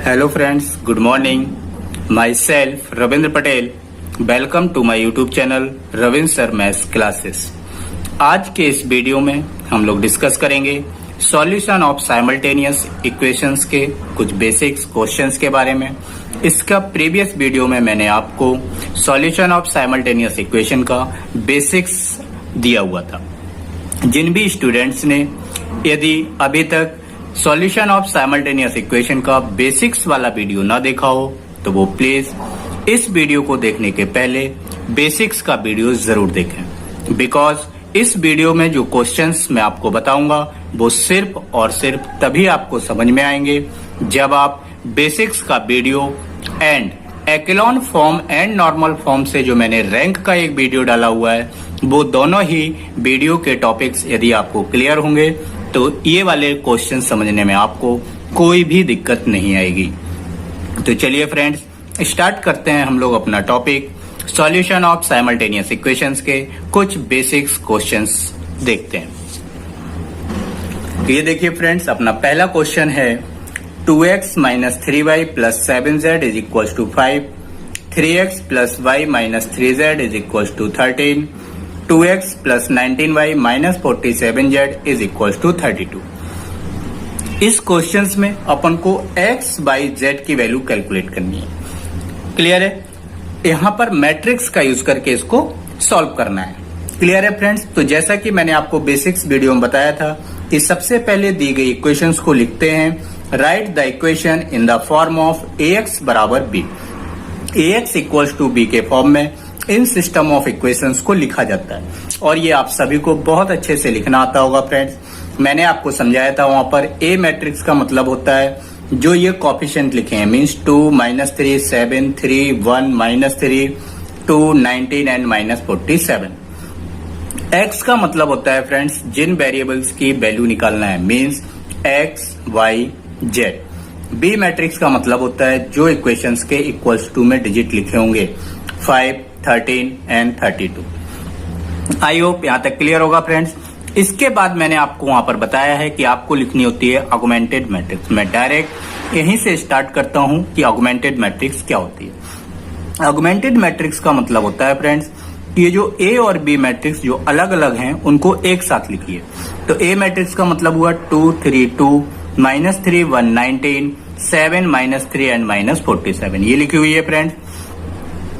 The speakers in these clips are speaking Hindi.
Hello friends, good morning. Myself Ravindra Patel. Welcome to my YouTube channel Ravindra sir maths classes. आज के इस वीडियो में हम लोग डिस्कस करेंगे सॉल्यूशन ऑफ साइमल्टेनियस इक्वेशंस के कुछ बेसिक्स क्वेश्चंस के बारे में। इसका प्रीवियस वीडियो में मैंने आपको सॉल्यूशन ऑफ साइमल्टेनियस इक्वेशन का बेसिक्स दिया हुआ था। जिन भी स्टूडेंट्स ने यदि अभी तक सॉल्यूशन ऑफ साइमल्टेनियस इक्वेशन का बेसिक्स वाला वीडियो ना देखा हो तो वो प्लीज इस वीडियो को देखने के पहले बेसिक्स का वीडियो जरूर देखें, बिकॉज इस वीडियो में जो क्वेश्चंस मैं आपको बताऊंगा वो सिर्फ और सिर्फ तभी आपको समझ में आएंगे जब आप बेसिक्स का video and echelon form and normal form से जो मैंने रैंक का एक वीडियो डाला हुआ है वो दोनों ही वीडियो के टॉपिक्स यदि आपको क्लियर होंगे तो ये वाले क्वेश्चन समझने में आपको कोई भी दिक्कत नहीं आएगी। तो चलिए फ्रेंड्स, स्टार्ट करते हैं हम लोग अपना topic solution of simultaneous equations के कुछ बेसिक्स क्वेश्चंस देखते हैं। ये देखिए फ्रेंड्स, अपना पहला क्वेश्चन है 2x minus 3y plus 7z is equal to 5, 3x plus y minus 3z is equal to 13, 2x plus 19y minus 47z is equal to 32। इस क्वेश्चंस में अपन को x, y, z की वैल्यू कैलकुलेट करनी है। क्लियर है? यहाँ पर मैट्रिक्स का यूज करके इसको सॉल्व करना है। क्लियर है फ्रेंड्स? तो जैसा कि मैंने आपको बेसिक्स वीडियो में बताया था कि सबसे पहले दी गई इक्वेशंस को लिखते हैं। Write the equation in the form of ax बराबर b। ax equals to b के फॉर्म में इन सिस्टम ऑफ इक्वेशंस को लिखा जाता है और ये आप सभी को बहुत अच्छे से लिखना आता होगा फ्रेंड्स। मैंने आपको समझाया था वहां पर ए मैट्रिक्स का मतलब होता है जो ये कोफिशिएंट लिखे हैं, मींस 2, -3, 7, 3, 1, -3, 2, 19 एंड -47। एक्स का मतलब होता है फ्रेंड्स जिन वेरिएबल्स की वैल्यू निकालना है, means X, Y, Z. B matrix का मतलब होता है जो इक्वेशंस के इक्वल्स टू में डिजिट लिखे होंगे, 5, 13 एंड 32। आई होप यहां तक क्लियर होगा फ्रेंड्स। इसके बाद मैंने आपको वहां पर बताया है कि आपको लिखनी होती है ऑगमेंटेड मैट्रिक्स। मैं डायरेक्ट यहीं से स्टार्ट करता हूं कि ऑगमेंटेड मैट्रिक्स क्या होती है। ऑगमेंटेड मैट्रिक्स का मतलब होता है फ्रेंड्स ये जो ए और बी मैट्रिक्स जो अलग अलग हैं उनको एक साथ लिखिए। तो ए मैट्रिक्स का मतलब हुआ 2, 3, 2, -3, 1, 19, 7, -3 एंड -47, ये लिखी हुई है फ्रेंड्स।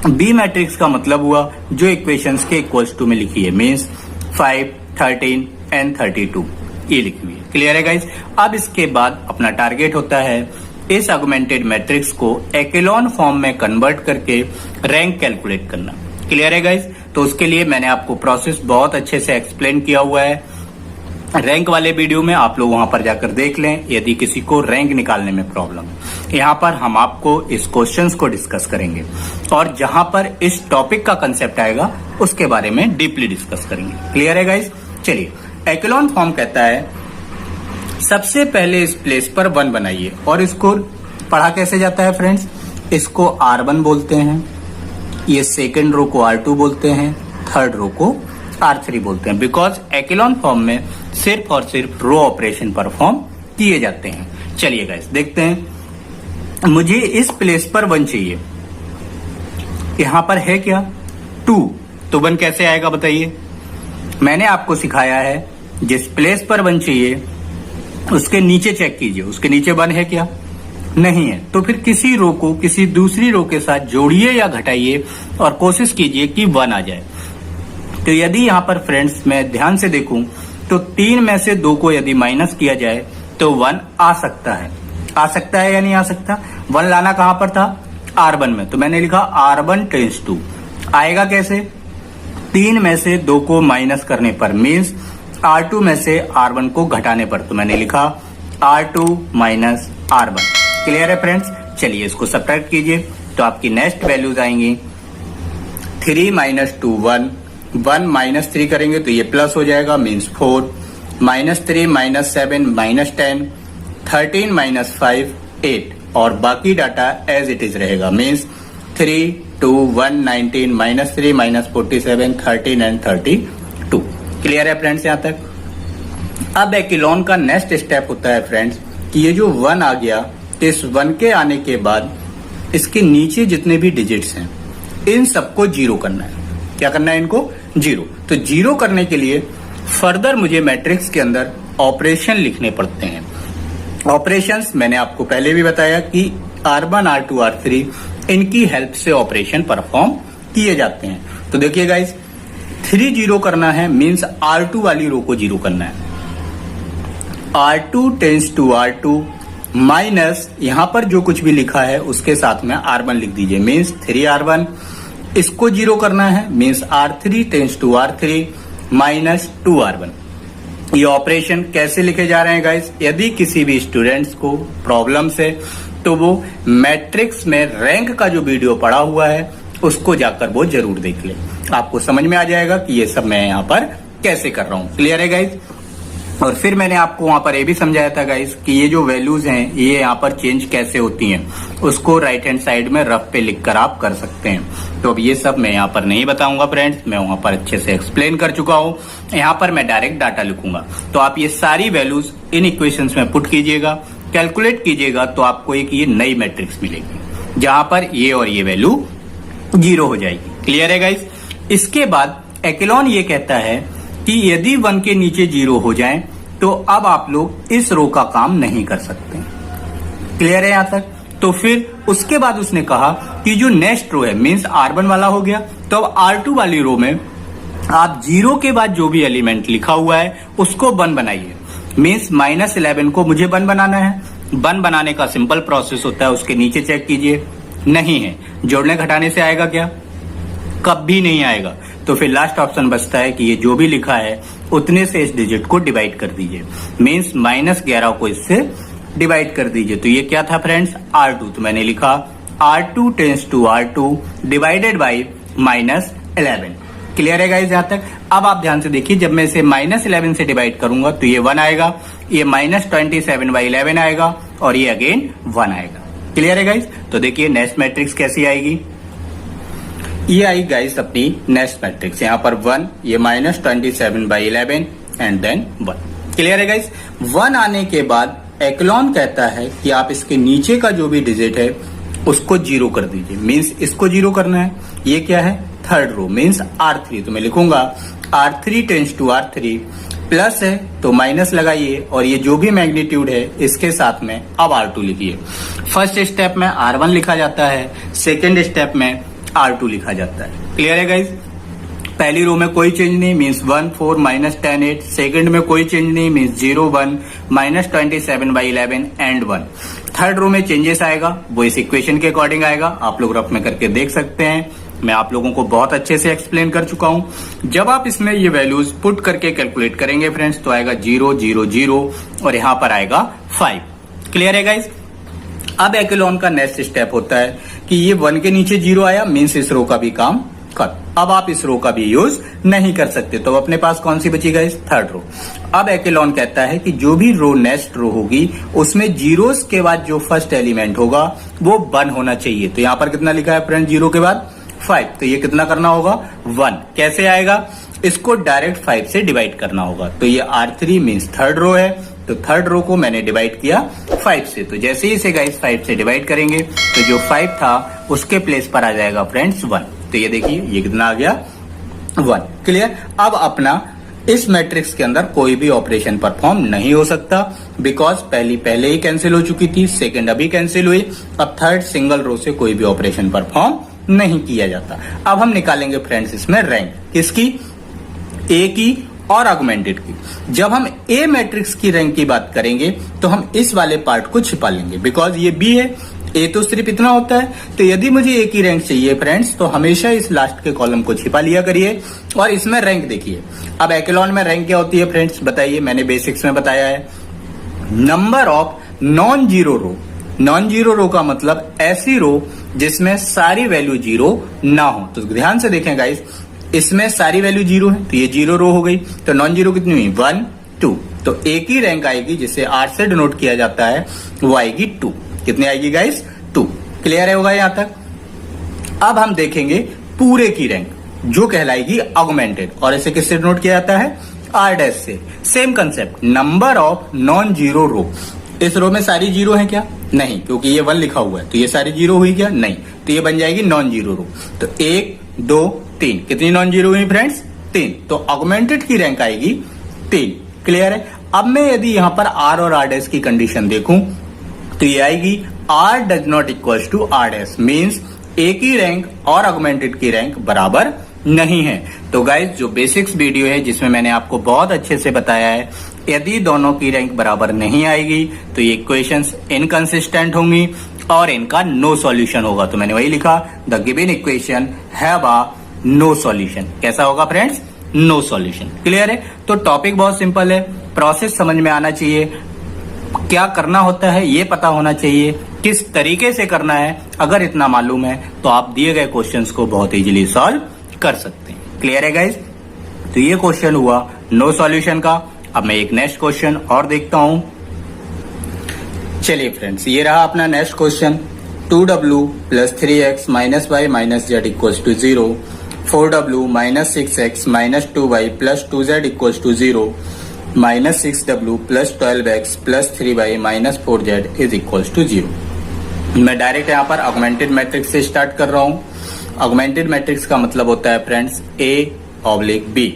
बी मैट्रिक्स का मतलब हुआ जो इक्वेशंस के इक्वल्स टू में लिखी है, मींस 5, 13 एंड 32, ये लिखी हुई है। क्लियर है गाइस? अब इसके बाद अपना टारगेट होता है इस ऑगमेंटेड मैट्रिक्स को एक्लोन फॉर्म में कन्वर्ट करके रैंक कैलकुलेट करना। क्लियर है गाइस? तो उसके लिए मैंने आपको प्रोसेस बहुत अच्छे से एक्सप्लेन किया हुआ है। रैंक वाले वीडियो में आप लोग वहां पर जाकर देख लें यदि किसी को रैंक निकालने में प्रॉब्लम है। यहाँ पर हम आपको इस क्वेश्चंस को डिस्कस करेंगे और जहां पर इस टॉपिक का कंसेप्ट आएगा उसके बारे में डीपली डिस्कस करेंगे। क्लियर है गाइस? चलिए, एक्लोन फॉर्म कहता है सबसे पहले इस प्लेस पर 1 बनाइए और इसको पढ़ा कैसे जाता है फ्रेंड्स, इसको R1 बोलते हैं, ये सेकेंड रो को R2 बोलते हैं, थर्ड रो को R3 बोलते हैं, बिकॉज एक्लोन फॉर्म में सिर्फ और सिर्फ रो ऑपरेशन परफॉर्म किए जाते हैं। चलिए गाइस देखते हैं। मुझे इस प्लेस पर 1 चाहिए, यहां पर है क्या 2, तो 1 कैसे आएगा बताइए। मैंने आपको सिखाया है जिस प्लेस पर 1 चाहिए उसके नीचे चेक कीजिए, उसके नीचे 1 है क्या, नहीं है, तो फिर किसी रो को किसी दूसरी रो के साथ जोड़िए या घटाइए और कोशिश कीजिए कि 1 आ जाए। तो यदि यहाँ पर फ्रेंड्स मैं ध्यान से देखूं तो 3 में से 2 को यदि माइनस किया जाए तो 1 आ सकता है। आ सकता है या नहीं आ सकता? 1 लाना कहां पर था? R1 में, तो मैंने लिखा R1 टेंस 2। आएगा कैसे? 3 में से 2 को माइनस करने पर, मीन्स R2 में से R1 को घटाने पर, तो मैंने लिखा R2 माइनस R1। क्लियर है फ्रेंड्स? चलिए इसको सब्ट्रैक्ट कीजिए तो आपकी नेक्स्ट वैल्यूज आएंगी 3 - 2, 1, 1 - 3 करेंगे तो ये प्लस हो जाएगा, मीन्स 4, -3 - 7 -10, 13 - 5 8 और बाकी डाटा एज इट इज रहेगा, मीन्स 3, 2, 1, 19 -3 -47 13 एंड 32। क्लियर है फ्रेंड्स यहाँ तक? अब एक्लोन का नेक्स्ट स्टेप होता है फ्रेंड्स कि ये जो 1 आ गया तो इस 1 के आने के बाद इसके नीचे जितने भी डिजिट्स हैं इन सबको 0 करना है। क्या करना है इनको? 0। तो 0 करने के लिए फर्दर मुझे मैट्रिक्स के अंदर ऑपरेशन लिखने पड़ते हैं। ऑपरेशंस मैंने आपको पहले भी बताया कि R1, R2, R3 इनकी हेल्प से ऑपरेशन परफॉर्म किए जाते हैं। तो देखिए गाइस, 3 0 करना है मींस R2 वाली रो को 0 करना है। R2 tends to R2 minus यहां पर जो कुछ भी लिखा है उसके साथ में R1 लिख दीजिए, मींस 3R1। इसको 0 करना है means R3 tense to R3 minus 2R1। ये ऑपरेशन कैसे लिखे जा रहे हैं गाइस? यदि किसी भी स्टूडेंट्स को प्रॉब्लम है तो वो मैट्रिक्स में रैंक का जो वीडियो पड़ा हुआ है उसको जाकर वो जरूर देख ले। आपको समझ में आ जाएगा कि ये सब मैं यहाँ पर कैसे कर रहा हूँ। क्लियर है गाइस? और फिर मैंने आपको वहां पर ये भी समझाया था गाइस कि ये जो वैल्यूज हैं ये यहाँ पर चेंज कैसे होती हैं, उसको राइट हैंड साइड में रफ पे लिखकर आप कर सकते हैं। तो अब ये सब मैं यहाँ पर नहीं बताऊंगा फ्रेंड्स, मैं वहां पर अच्छे से एक्सप्लेन कर चुका हूँ। यहाँ पर मैं डायरेक्ट डाटा लिखूंगा। तो आप ये सारी वैल्यूज इन इक्वेशंस में पुट कीजिएगा, कैलकुलेट कीजिएगा, तो आपको एक ये नई मैट्रिक्स मिलेगी जहां पर ये और ये वैल्यू 0 हो जाएगी। क्लियर है गाइस? इसके बाद एक्लोन ये कहता है कि यदि 1 के नीचे 0 हो जाए तो अब आप लोग इस रो का काम नहीं कर सकते। क्लियर है यहां तक? तो फिर उसके बाद उसने कहा कि जो नेक्स्ट रो है मींस R1 वाला हो गया, तो अब R2 वाली रो में आप 0 के बाद जो भी एलिमेंट लिखा हुआ है उसको 1 बनाइए। मींस -11 को मुझे 1 बनाना है। 1 बनाने का सिंपल प्रोसेस होता है, उसके नीचे चेक कीजिए, नहीं है। जोड़ने घटाने से आएगा क्या? कभी नहीं आएगा। तो फिर लास्ट ऑप्शन बचता है कि ये जो भी लिखा है उतने से इस डिजिट को डिवाइड कर दीजिए, मींस -11 को इससे डिवाइड कर दीजिए। तो ये क्या था फ्रेंड्स? R2। तो मैंने लिखा R2 tends to R2 divided by -11। Clear है गाइस यहां तक? अब आप ध्यान से देखिए, जब मैं इसे -11 से डिवाइड करूंगा तो ये 1 आएगा, ये -27/11 आएगा और ये अगेन 1 आएगा। क्लियर है गाइस? तो देखिए नेक्स्ट मैट्रिक्स कैसी आएगी। ये आई गाइस अपनी नेक्स्ट मैट्रिक्स, यहाँ पर 1, ये -27/11 एंड देन 1। क्लियर है गाइस? 1 आने के बाद एक्लोन कहता है कि आप इसके नीचे का जो भी डिजिट है उसको 0 कर दीजिए, मींस इसको 0 करना है। ये क्या है? Third row means R3। तो मैं लिखूंगा R3 tense to R3, plus है तो माइनस लगाइए और ये जो भी मैग्नीट्यूड है इसके साथ में अब R2 लिखिए। फर्स्ट स्टेप में R1 लिखा जाता है, सेकेंड स्टेप में R2 लिखा जाता है। क्लियर है गाइस? पहली रो में कोई चेंज नहीं, मींस 1 4 -10 8। सेकंड में कोई चेंज नहीं, मींस 0 1 -27/11 एंड 1। थर्ड रो में चेंजेस आएगा, वो इस इक्वेशन के अकॉर्डिंग आएगा। आप लोग रफ में करके देख सकते हैं, मैं आप लोगों को बहुत अच्छे से एक्सप्लेन कर चुका हूं। जब आप इसमें ये वैल्यूज पुट करके कैलकुलेट करेंगे फ्रेंड्स तो आएगा 0 0 0 और यहां पर आएगा 5। क्लियर है गाइस? अब एक्लोन का नेक्स्ट स्टेप होता है कि ये 1 के नीचे 0 आया, मींस इस रो का भी काम कर। अब आप इस रो का भी यूज नहीं कर सकते, तो अपने पास कौन सी बची गाइस? Third row. अब एक्लोन कहता है कि जो भी रो नेक्स्ट रो होगी उसमें जीरोस के बाद जो फर्स्ट एलिमेंट होगा वो 1 होना चाहिए। तो यहां पर कितना लिखा है फ्रेंड? 0 के बाद 5। तो ये कितना करना होगा? 1। कैसे आएगा? इसको डायरेक्ट 5 से डिवाइड करना होगा। तो ये R3 मींस थर्ड रो है, तो थर्ड रो को मैंने डिवाइड किया 5 से। तो जैसे ही इसे गाइस 5 से डिवाइड करेंगे तो जो 5 था उसके प्लेस पर आ जाएगा फ्रेंड्स 1। तो ये देखिए ये कितना आ गया? 1। क्लियर? अब अपना इस मैट्रिक्स के अंदर कोई भी ऑपरेशन परफॉर्म नहीं हो सकता, बिकॉज पहले ही कैंसिल हो चुकी थी, सेकंड अभी कैंसिल हुई, अब थर्ड सिंगल रो से कोई भी ऑपरेशन परफॉर्म नहीं किया जाता। अब हम निकालेंगे फ्रेंड्स इसमें रैंक किसकी? ए की और ऑगमेंटेड की। जब हम ए मैट्रिक्स की रैंक की बात करेंगे तो हम इस वाले पार्ट को छिपा लेंगे, बिकॉज ये बी है, ए तो सिर्फ इतना होता है। तो यदि मुझे ए की रैंक चाहिए फ्रेंड्स तो हमेशा इस लास्ट के कॉलम को छिपा लिया करिए और इसमें रैंक देखिए। अब एक्लोन में रैंक क्या होती है फ्रेंड्स? बताइए, मैंने बेसिक्स में बताया है, number of non zero row. Non zero row का मतलब ऐसी रो जिसमें सारी वैल्यू 0 ना हो। तो ध्यान से देखें गाइस, इसमें सारी वैल्यू 0 है तो ये 0 रो हो गई। तो नॉन जीरो कितनी हुई? 1 2। तो ए की रैंक आएगी जिसे 8 से डिनोट किया जाता है, वो आएगी 2। कितनी आएगी गाइस? 2। क्लियर है होगा यहां तक? अब हम देखेंगे पूरे की रैंक जो कहलाएगी ऑगमेंटेड, और इसे किससे डिनोट किया जाता है? R डैश से। Same concept, number of non zero row. इस रो में सारी जीरो है क्या? नहीं, क्योंकि ये 1 लिखा हुआ है, तो ये सारी जीरो हुई क्या? नहीं, तो ये बन जाएगी नॉन जीरो रो। तो 1 2 3 कितनी नॉन जीरो हुई फ्रेंड्स? 3। तो ऑगमेंटेड की रैंक आएगी 3। क्लियर है? अब मैं यदि यहाँ पर आर और आर डैश की कंडीशन देखूं तो ये आएगी R does not equal to R dash, means A की रैंक और ऑगमेंटेड की रैंक बराबर नहीं है। तो गाइज जो बेसिक्स वीडियो है जिसमें मैंने आपको बहुत अच्छे से बताया है, यदि दोनों की रैंक बराबर नहीं आएगी तो ये इक्वेशंस इनकंसिस्टेंट होंगी और इनका नो सॉल्यूशन होगा। तो मैंने वही लिखा, the given equation have a no solution. कैसा होगा फ्रेंड्स? No solution. क्लियर है? तो टॉपिक बहुत सिंपल है, प्रोसेस समझ में आना चाहिए, क्या करना होता है ये पता होना चाहिए, किस तरीके से करना है। अगर इतना मालूम है तो आप दिए गए क्वेश्चंस को बहुत इजीली सॉल्व कर सकते हैं। क्लियर है गाइज? तो ये क्वेश्चन हुआ नो सॉल्यूशन का। अब मैं एक नेक्स्ट क्वेश्चन और देखता हूं। चलिए फ्रेंड्स, ये रहा अपना next question. 2w + 3x - y - z = 0, 4w - 6x - 2y + 2z = 0, -6w + 12x + 3y - 4z = 0। मैं डायरेक्ट यहाँ पर ऑगमेंटेड मैट्रिक्स से स्टार्ट कर रहा हूँ। ऑगमेंटेड मैट्रिक्स का मतलब होता है फ्रेंड्स A/B।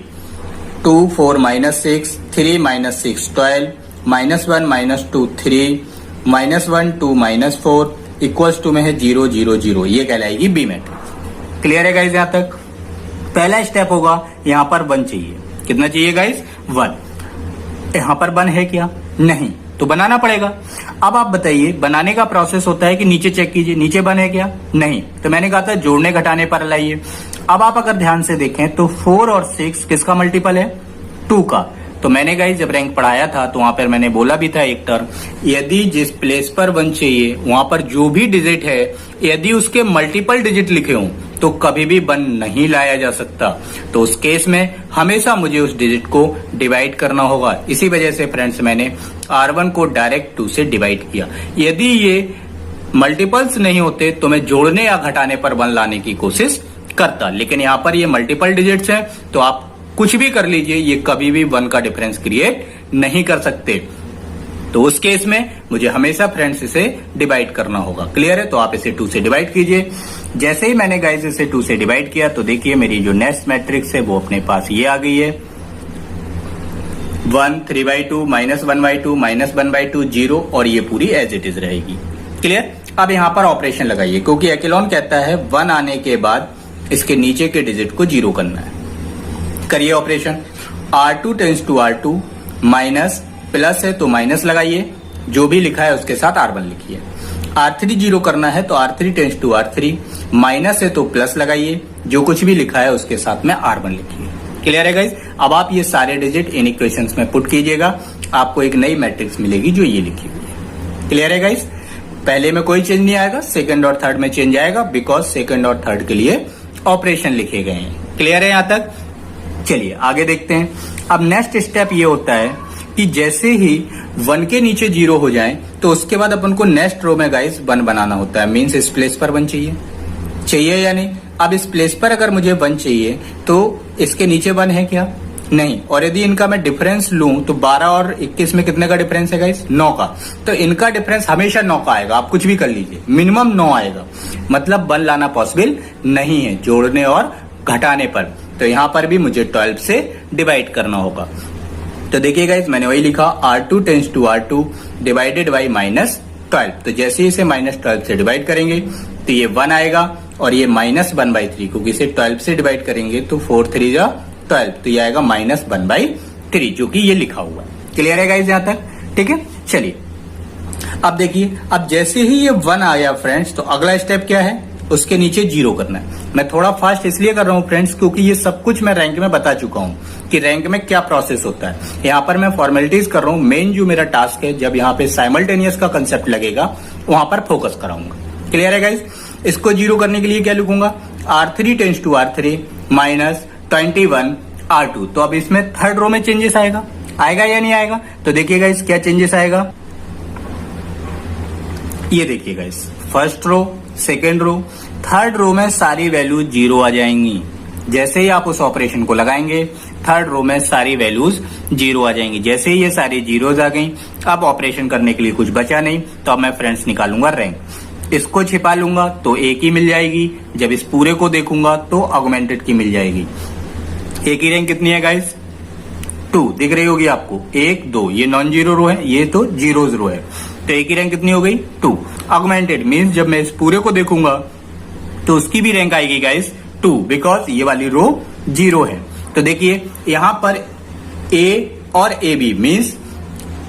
2 4 - 6 3 - 6 12 -1 - 2 3 -1 2 -4 इक्वल्स टू में है 0 0 0। ये कहलाएगी बी मैट्रिक्स। क्लियर है गाइज? यहाँ तक पहला स्टेप होगा, यहाँ पर 1 चाहिए। कितना चाहिए गाइज? 1। यहाँ पर 1 है क्या? नहीं, तो बनाना पड़ेगा। अब आप बताइए, बनाने का प्रोसेस होता है कि नीचे चेक कीजिए, नीचे 1 है क्या? नहीं, तो मैंने कहा था जोड़ने घटाने पर लाइए। अब आप अगर ध्यान से देखें तो 4 और 6 किसका मल्टीपल है? 2 का। तो मैंने गाइस जब रैंक पढ़ाया था तो वहां पर मैंने बोला भी था एक टर्म, यदि जिस प्लेस पर 1 चाहिए वहां पर जो भी डिजिट है यदि उसके मल्टीपल डिजिट लिखे हों तो कभी भी 1 नहीं लाया जा सकता। तो उस केस में हमेशा मुझे उस डिजिट को डिवाइड करना होगा। इसी वजह से फ्रेंड्स मैंने R1 को डायरेक्ट 2 से डिवाइड किया। यदि ये मल्टीपल्स नहीं होते तो मैं जोड़ने या घटाने पर 1 लाने की कोशिश करता, लेकिन यहाँ पर ये मल्टीपल डिजिट्स हैं तो आप कुछ भी कर लीजिए, ये कभी भी 1 का डिफरेंस क्रिएट नहीं कर सकते। तो उस केस में मुझे हमेशा फ्रेंड्स इसे डिवाइड करना होगा। क्लियर है? तो आप इसे 2 से डिवाइड कीजिए। जैसे ही मैंने गाइस इसे 2 से डिवाइड किया तो देखिए मेरी जो नेक्स्ट मैट्रिक्स है वो अपने पास ये आ गई है। 1 3/2 -1/2 -1/2 0 और ये पूरी एज इट इज रहेगी। क्लियर? अब यहाँ पर ऑपरेशन लगाइए, क्योंकि एक्लोन कहता है 1 आने के बाद इसके नीचे के डिजिट को 0 करना है। करिए operation. R2 tends to R2 minus plus है तो माइनस लगाइए, जो भी लिखा है उसके साथ R1 लिखिए। R3 0 करना है तो R3 tense to R3 minus है तो प्लस लगाइए, जो कुछ भी लिखा है उसके साथ में R1 लिखिए। क्लियर है गाइस? अब आप ये सारे डिजिट इन इक्वेशंस में पुट कीजिएगा, आपको एक नई मैट्रिक्स मिलेगी जो ये लिखी हुई है। क्लियर है गाइस? पहले में कोई चेंज नहीं आएगा, सेकंड और थर्ड में चेंज आएगा, बिकॉज सेकंड और थर्ड के लिए ऑपरेशन लिखे गए हैं। क्लियर है यहाँ तक? चलिए आगे देखते हैं। अब नेक्स्ट स्टेप ये होता है कि जैसे ही 1 के नीचे 0 हो जाए तो उसके बाद अपन को नेक्स्ट रो में गाइस 1 बनाना होता है। मीन्स इस प्लेस पर 1 चाहिए या नहीं? अब इस प्लेस पर अगर मुझे 1 चाहिए तो इसके नीचे 1 है क्या? नहीं। और यदि इनका मैं डिफरेंस लूं तो 12 और 21 में कितने का डिफरेंस है गाइस? 9 का। तो इनका डिफरेंस हमेशा 9 का आएगा, आप कुछ भी कर लीजिए, मिनिमम 9 आएगा। मतलब 1 लाना पॉसिबल नहीं है जोड़ने और घटाने पर। तो यहां पर भी मुझे 12 से डिवाइड करना होगा। तो देखिए गाइस मैंने वही लिखा, R2 tends to R2 divided by -12। तो जैसे इसे -12 से डिवाइड करेंगे तो ये 1 आएगा और ये -1/3, क्योंकि इसे 12 से डिवाइड करेंगे तो 4 3 जा 12, तो ये आएगा -1/3, जो कि ये लिखा हुआ है। क्लियर है गाइस यहाँ तक? ठीक है, चलिए अब देखिए, अब जैसे ही ये 1 आया फ्रेंड्स तो अगला स्टेप क्या है? उसके नीचे 0 करना है। मैं थोड़ा फास्ट इसलिए कर रहा हूं फ्रेंड्स क्योंकि ये सब कुछ मैं रैंक में बता चुका हूं कि रैंक में क्या प्रोसेस होता है। यहाँ पर मैं फॉर्मेलिटीज कर रहा हूं, मेन जो मेरा टास्क है जब यहाँ पे साइमल्टेनियस का कंसेप्ट लगेगा वहां पर फोकस कराऊंगा। क्लियर है गाइस? इसको 0 करने के लिए क्या लिखूंगा? R3 tense to R3 minus 21 R2। तो अब इसमें थर्ड रो में चेंजेस आएगा या नहीं आएगा? तो देखिए गाइस क्या चेंजेस आएगा, ये देखिए guys, first row, second row, third row में सारी वैल्यू 0 आ जाएंगी। जैसे ही आप उस ऑपरेशन को लगाएंगे थर्ड रो में सारी वैल्यूज 0 आ जाएंगी। जैसे ही ये सारी जीरोज आ गई, अब ऑपरेशन करने के लिए कुछ बचा नहीं, तो अब मैं फ्रेंड्स निकालूंगा रैंक। इसको छिपा लूंगा तो ए की मिल जाएगी, जब इस पूरे को देखूंगा तो ऑगमेंटेड की मिल जाएगी। ए की रैंक कितनी है गाइस? 2 दिख रही होगी आपको, 1 2, ये नॉन जीरो रो है, ये तो जीरोज रो है, तो ए की रैंक कितनी हो गई? 2। ऑगमेंटेड मीन्स जब मैं इस पूरे को देखूंगा तो उसकी भी रैंक आएगी गाइस 2, बिकॉज ये वाली रो 0 है। तो देखिए यहां पर ए और A B means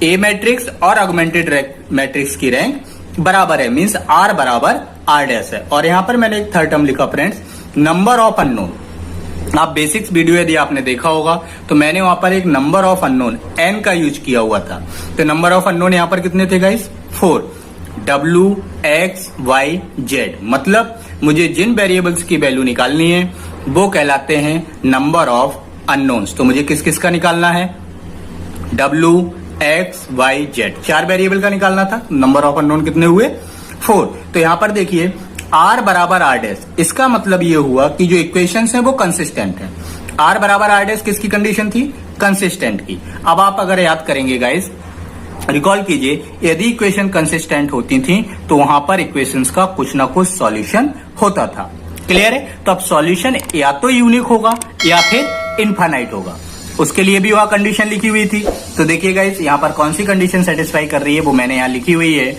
A matrix और ऑगमेंटेड मैट्रिक्स की रैंक बराबर है, मीन्स आर बराबर आर डैश है। और यहां पर मैंने एक थर्ड टर्म लिखा फ्रेंड्स, नंबर ऑफ अननोन। आप बेसिक्स वीडियो यदि आपने देखा होगा तो मैंने वहां पर एक नंबर ऑफ अननोन एन का यूज किया हुआ था। तो नंबर ऑफ अननोन यहां पर कितने थे guys? 4, W X Y Z। मतलब मुझे जिन वेरिएबल्स की वैल्यू निकालनी है वो कहलाते हैं नंबर ऑफ अननोन्स। तो मुझे किस किस का निकालना है? W X Y Z, 4 variable का निकालना था। नंबर ऑफ अननोन कितने हुए? 4। तो यहां पर देखिए R बराबर R डैश, इसका मतलब ये हुआ कि जो इक्वेशंस हैं वो कंसिस्टेंट है। R बराबर R डैश किसकी कंडीशन थी? कंसिस्टेंट की। अब आप अगर याद करेंगे गाइस, रिकॉल कीजिए, यदि इक्वेशन कंसिस्टेंट होती थी तो वहां पर इक्वेशंस का कुछ ना कुछ सॉल्यूशन होता था। क्लियर है? तो अब सॉल्यूशन या तो यूनिक होगा या फिर इनफाइनाइट होगा। उसके लिए भी वहां कंडीशन लिखी हुई थी। तो देखिए गाइस यहां पर कौन सी कंडीशन सेटिस्फाई कर रही है वो मैंने यहां लिखी हुई है,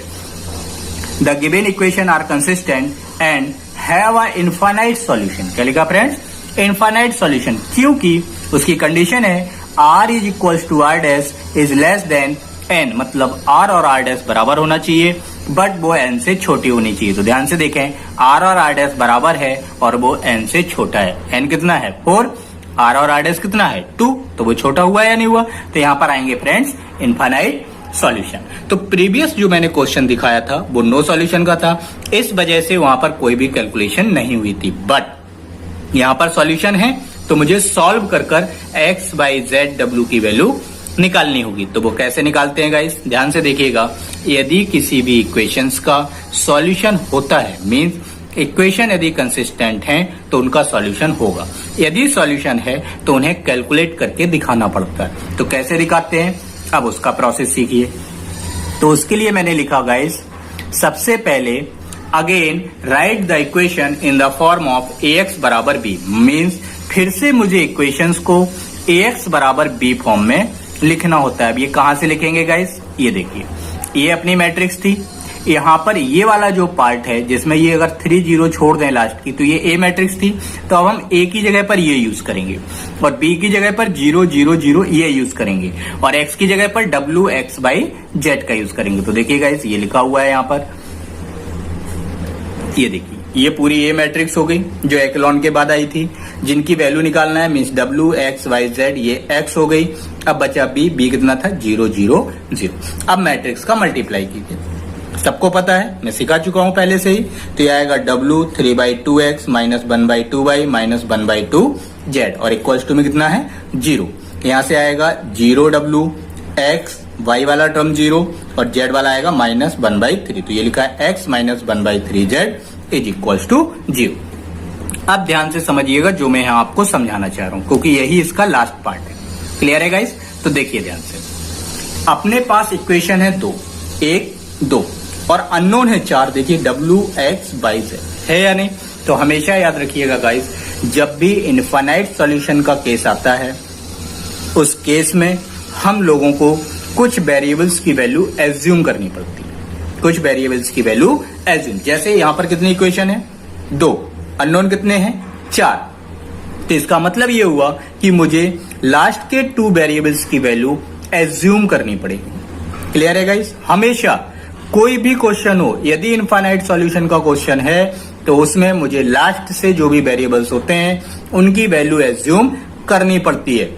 the given equation are consistent and have a infinite solution. क्या लिखा फ्रेंड्स? इनफाइनाइट सॉल्यूशन, क्योंकि उसकी कंडीशन है r is equal to r dash is less than n, मतलब r और r डैश बराबर होना चाहिए बट वो n से छोटी होनी चाहिए। तो ध्यान से देखें, r और r डैश बराबर है और वो n से छोटा है। n कितना है? 4, r और r डैश कितना है? 2, तो वो छोटा हुआ है या नहीं हुआ? तो यहां पर आएंगे फ्रेंड्स इनफाइनाइट सॉल्यूशन। तो प्रीवियस जो मैंने क्वेश्चन दिखाया था वो नो सॉल्यूशन का था, इस वजह से वहां पर कोई भी कैलकुलेशन नहीं हुई थी। बट यहां पर सॉल्यूशन है तो मुझे सॉल्व कर x y z w की वैल्यू निकालनी होगी। तो वो कैसे निकालते हैं गाइस? ध्यान से देखिएगा, यदि किसी भी इक्वेशंस का सॉल्यूशन होता है, मींस इक्वेशन यदि कंसिस्टेंट हैं तो उनका सॉल्यूशन होगा। यदि सॉल्यूशन है तो उन्हें कैलकुलेट करके दिखाना पड़ता है। तो कैसे दिखाते हैं, अब उसका प्रोसेस सीखिए। तो उसके लिए मैंने लिखा गाइस, सबसे पहले again right the equation in the form of ax बराबर b, मीन्स फिर से मुझे इक्वेशंस को ax बराबर b फॉर्म में लिखना होता है। अब ये कहां से लिखेंगे गाइस? ये देखिए, ये अपनी मैट्रिक्स थी, यहाँ पर ये वाला जो पार्ट है जिसमें ये अगर 3 0 छोड़ दें लास्ट की तो ये ए मैट्रिक्स थी, तो अब हम ए की जगह पर ये यूज करेंगे और बी की जगह पर 0 0 0 ये यूज करेंगे और एक्स की जगह पर W X Y Z का यूज करेंगे। तो देखिए गाइस ये लिखा हुआ है यहाँ पर, ये देखिए ये पूरी ए मैट्रिक्स हो गई जो एक्लॉन के बाद आई थी, जिनकी वैल्यू निकालना है, means W X Y Z, ये x हो गई। अब बचा b कितना था? 0 0 0। अब मैट्रिक्स का मल्टीप्लाई कीजिए, सबको पता है, मैं सिखा चुका हूं पहले से ही। तो ये आएगा W 3/2x minus 1/2y minus 1/2z और इक्वल्स टू में कितना है? 0। यहां से आएगा 0W x, y वाला टर्म 0 और z वाला आएगा माइनस 1/3। तो ये लिखा है x minus 1/3z is equals to 0। अब ध्यान से समझिएगा जो मैं यहाँ आपको समझाना चाह रहा हूँ, क्योंकि यही इसका लास्ट पार्ट है। क्लियर है गाइस? तो देखिए ध्यान से, अपने पास इक्वेशन है 2, 1 2 और अननोन है 4। देखिए W X Y Z है या नहीं? तो हमेशा याद रखिएगा गाइस, जब भी इनफाइनाइट सॉल्यूशन का केस आता है उस केस में हम लोगों को कुछ वेरिएबल्स की वैल्यू एज्यूम करनी पड़ती है, कुछ वेरिएबल्स की वैल्यू एज्यूम। जैसे यहां पर कितनी इक्वेशन है? 2, अननोन कितने हैं? 4। तो इसका मतलब ये हुआ कि मुझे लास्ट के 2 वेरिएबल्स की वैल्यू एज्यूम करनी पड़ेगी। क्लियर है गाइस? हमेशा कोई भी क्वेश्चन हो, यदि इनफाइनाइट सॉल्यूशन का क्वेश्चन है तो उसमें मुझे लास्ट से जो भी वेरिएबल्स होते हैं उनकी वैल्यू एज्यूम करनी पड़ती है।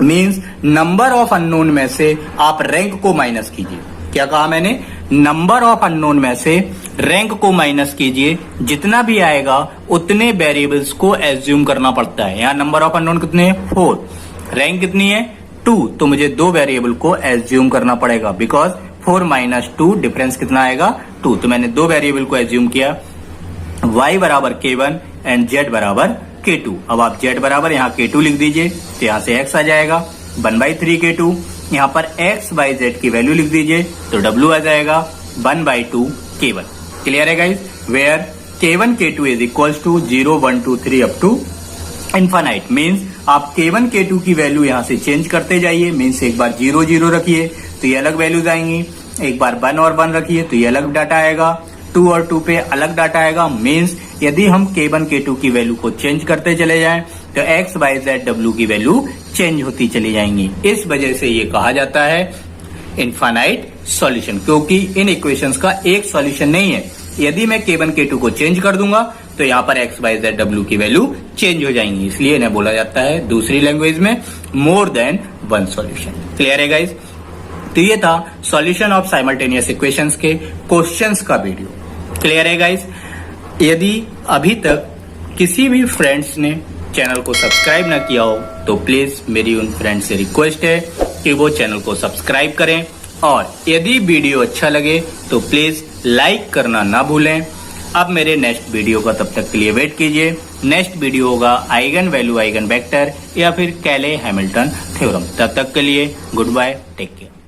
मींस नंबर ऑफ अननोन में से आप रैंक को माइनस कीजिए। क्या कहा मैंने? नंबर ऑफ अननोन में से रैंक को माइनस कीजिए, जितना भी आएगा उतने वेरिएबल्स को एज्यूम करना पड़ता है। यहाँ नंबर ऑफ अननोन कितने हैं? 4, रैंक कितनी है? 2, तो मुझे 2 वेरिएबल को एज्यूम करना पड़ेगा, बिकॉज 4 माइनस 2 डिफरेंस कितना आएगा? 2। तो मैंने 2 वेरिएबल को एज्यूम किया, y बराबर K1 एंड z बराबर K2। अब आप Z बराबर यहाँ K2 लिख दीजिए, तो यहाँ से X आ जाएगा 1/3 K2। यहाँ पर X बाई Z की वैल्यू लिख दीजिए, तो W आ जाएगा 1/2 K1। क्लियर है guys? Where K1 K2 is equals to 0 1 2 3 up to infinite. मीन्स आप K1 K2 की वैल्यू यहाँ से चेंज करते जाइए। मीन्स एक बार 0 0 रखिए तो ये अलग वैल्यूज आएंगी, एक बार 1 और 1 रखिए तो ये अलग डाटा आएगा, 2 और 2 पे अलग डाटा आएगा। मीन्स यदि हम K1 K2 की वैल्यू को चेंज करते चले जाएं तो X Y Z W की वैल्यू चेंज होती चली जाएंगी। इस वजह से ये कहा जाता है इनफाइनाइट सॉल्यूशन, क्योंकि इन इक्वेशंस का एक सॉल्यूशन नहीं है। यदि मैं K1 K2 को चेंज कर दूंगा तो यहाँ पर X Y Z W की वैल्यू चेंज हो जाएंगी, इसलिए इन्हें बोला जाता है दूसरी लैंग्वेज में more than one solution. Clear है गाइज? तो ये था सॉल्यूशन ऑफ साइमल्टेनियस इक्वेशंस के क्वेश्चंस का वीडियो। क्लियर है गाइज? यदि अभी तक किसी भी फ्रेंड्स ने चैनल को सब्सक्राइब ना किया हो तो प्लीज मेरी उन फ्रेंड्स से रिक्वेस्ट है कि वो चैनल को सब्सक्राइब करें, और यदि वीडियो अच्छा लगे तो प्लीज लाइक करना ना भूलें। अब मेरे नेक्स्ट वीडियो का तब तक के लिए वेट कीजिए। नेक्स्ट वीडियो होगा आइगन वैल्यू आइगन वेक्टर या फिर कैले हैमिल्टन थ्योरम। तब तक के लिए गुड बाय, टेक केयर।